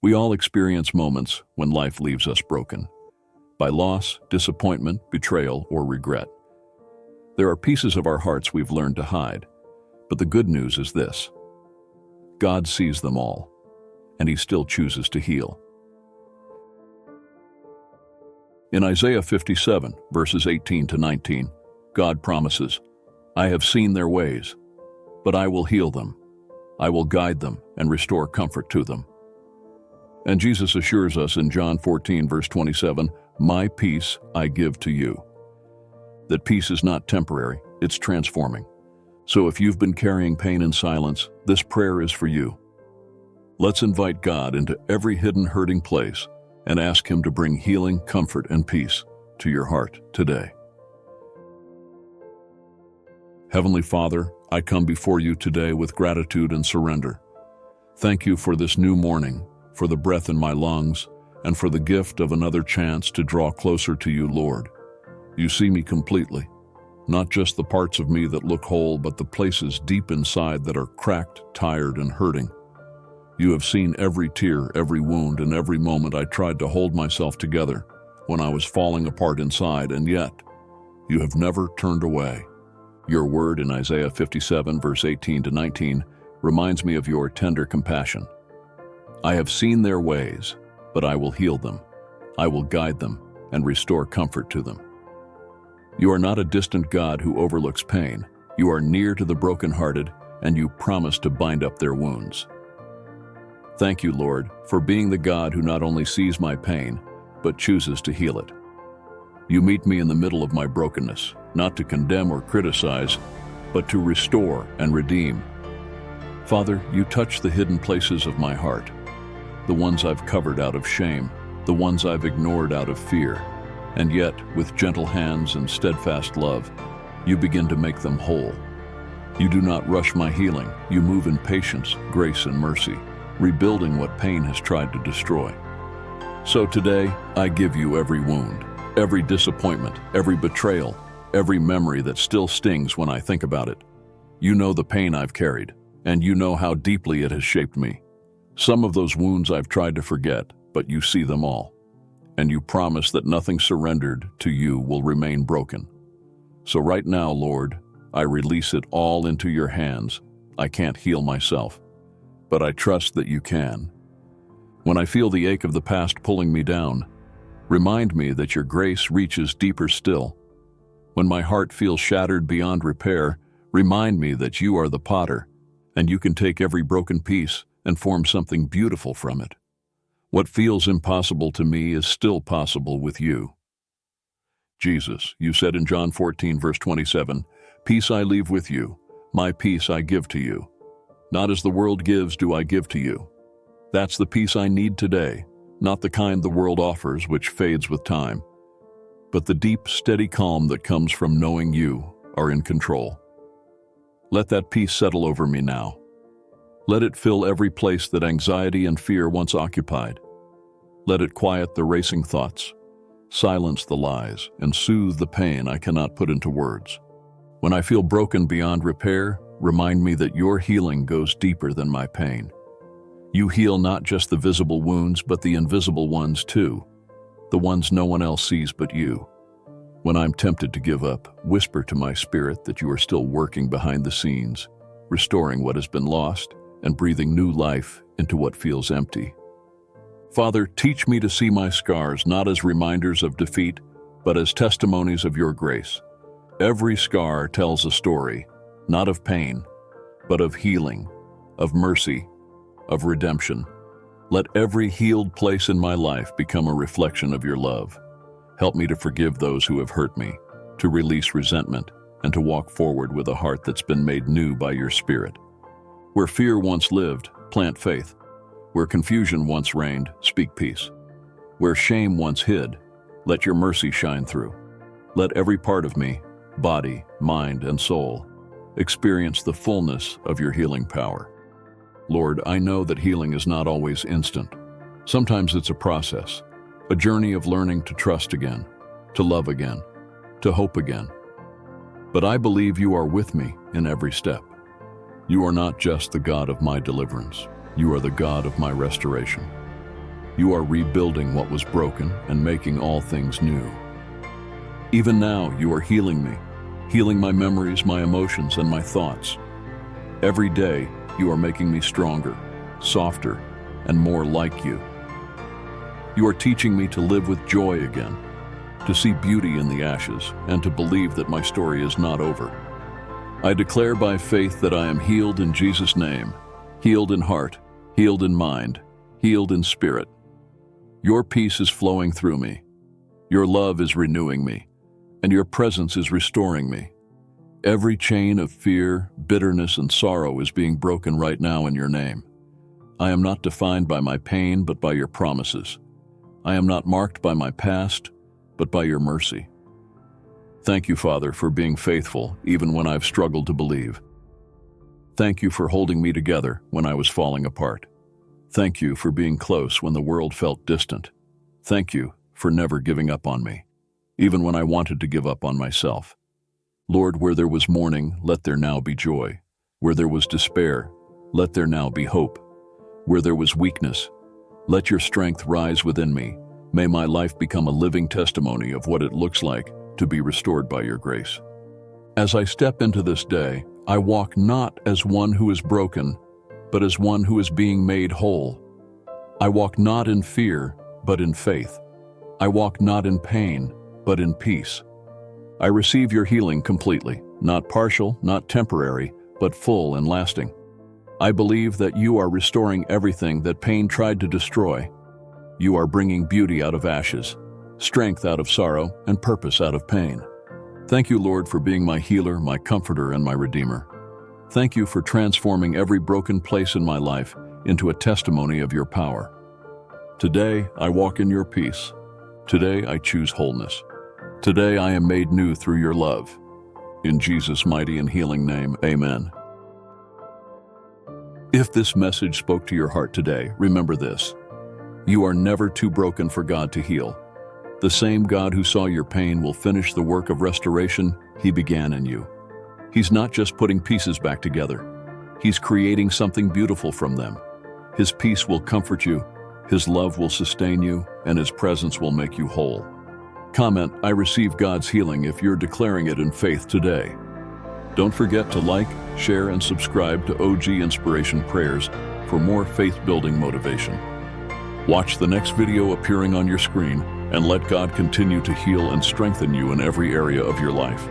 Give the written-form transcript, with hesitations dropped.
We all experience moments when life leaves us broken, by loss, disappointment, betrayal, or regret. There are pieces of our hearts we've learned to hide, but the good news is this: God sees them all, and He still chooses to heal. In Isaiah 57, verses 18 to 19, God promises, "I have seen their ways, but I will heal them. I will guide them and restore comfort to them." And Jesus assures us in John 14, verse 27, "My peace I give to you." That peace is not temporary, it's transforming. So if you've been carrying pain in silence, this prayer is for you. Let's invite God into every hidden hurting place and ask Him to bring healing, comfort, and peace to your heart today. Heavenly Father, I come before you today with gratitude and surrender. Thank you for this new morning, for the breath in my lungs, and for the gift of another chance to draw closer to you, Lord. You see me completely, not just the parts of me that look whole, but the places deep inside that are cracked, tired, and hurting. You have seen every tear, every wound, and every moment I tried to hold myself together when I was falling apart inside, and yet you have never turned away. Your word in Isaiah 57, verse 18 to 19, reminds me of your tender compassion. I have seen their ways, but I will heal them. I will guide them and restore comfort to them. You are not a distant God who overlooks pain. You are near to the brokenhearted, and you promise to bind up their wounds. Thank you, Lord, for being the God who not only sees my pain, but chooses to heal it. You meet me in the middle of my brokenness, not to condemn or criticize, but to restore and redeem. Father, you touch the hidden places of my heart, the ones I've covered out of shame, the ones I've ignored out of fear, and yet, with gentle hands and steadfast love, you begin to make them whole. You do not rush my healing. You move in patience, grace, and mercy, rebuilding what pain has tried to destroy. So today, I give you every wound, every disappointment, every betrayal, every memory that still stings when I think about it. You know the pain I've carried, and you know how deeply it has shaped me. Some of those wounds I've tried to forget, but you see them all. And you promise that nothing surrendered to you will remain broken. So right now, Lord, I release it all into your hands. I can't heal myself, but I trust that you can. When I feel the ache of the past pulling me down, remind me that your grace reaches deeper still. When my heart feels shattered beyond repair, remind me that you are the potter, and you can take every broken piece and form something beautiful from it. What feels impossible to me is still possible with you. Jesus, you said in John 14, verse 27, "Peace I leave with you, my peace I give to you. Not as the world gives do I give to you." That's the peace I need today, not the kind the world offers, which fades with time, but the deep, steady calm that comes from knowing you are in control. Let that peace settle over me now. Let it fill every place that anxiety and fear once occupied. Let it quiet the racing thoughts, silence the lies, and soothe the pain I cannot put into words. When I feel broken beyond repair, remind me that your healing goes deeper than my pain. You heal not just the visible wounds, but the invisible ones too, the ones no one else sees but you. When I'm tempted to give up, whisper to my spirit that you are still working behind the scenes, restoring what has been lost and breathing new life into what feels empty. Father, teach me to see my scars not as reminders of defeat, but as testimonies of your grace. Every scar tells a story, not of pain, but of healing, of mercy, of redemption. Let every healed place in my life become a reflection of your love. Help me to forgive those who have hurt me, to release resentment, and to walk forward with a heart that's been made new by your Spirit. Where fear once lived, plant faith. Where confusion once reigned, speak peace. Where shame once hid, let your mercy shine through. Let every part of me, body, mind, and soul, experience the fullness of your healing power. Lord, I know that healing is not always instant. Sometimes it's a process, a journey of learning to trust again, to love again, to hope again. But I believe you are with me in every step. You are not just the God of my deliverance. You are the God of my restoration. You are rebuilding what was broken and making all things new. Even now, you are healing me, healing my memories, my emotions, and my thoughts. Every day, you are making me stronger, softer, and more like you. You are teaching me to live with joy again, to see beauty in the ashes, and to believe that my story is not over. I declare by faith that I am healed in Jesus' name, healed in heart, healed in mind, healed in spirit. Your peace is flowing through me. Your love is renewing me, and your presence is restoring me. Every chain of fear, bitterness, and sorrow is being broken right now in your name. I am not defined by my pain, but by your promises. I am not marked by my past, but by your mercy. Thank you, Father, for being faithful, even when I've struggled to believe. Thank you for holding me together when I was falling apart. Thank you for being close when the world felt distant. Thank you for never giving up on me, even when I wanted to give up on myself. Lord, where there was mourning, let there now be joy. Where there was despair, let there now be hope. Where there was weakness, let your strength rise within me. May my life become a living testimony of what it looks like to be restored by your grace. As I step into this day, I walk not as one who is broken, but as one who is being made whole. I walk not in fear, but in faith. I walk not in pain, but in peace. I receive your healing completely, not partial, not temporary, but full and lasting. I believe that you are restoring everything that pain tried to destroy. You are bringing beauty out of ashes, strength out of sorrow, and purpose out of pain. Thank you, Lord, for being my healer, my comforter, and my redeemer. Thank you for transforming every broken place in my life into a testimony of your power. Today, I walk in your peace. Today, I choose wholeness. Today, I am made new through your love. In Jesus' mighty and healing name, amen. If this message spoke to your heart today, remember this. You are never too broken for God to heal. The same God who saw your pain will finish the work of restoration He began in you. He's not just putting pieces back together. He's creating something beautiful from them. His peace will comfort you, His love will sustain you, and His presence will make you whole. Comment, I receive God's healing if you're declaring it in faith today. Don't forget to like, share, and subscribe to OG Inspiration Prayers for more faith-building motivation. Watch the next video appearing on your screen and let God continue to heal and strengthen you in every area of your life.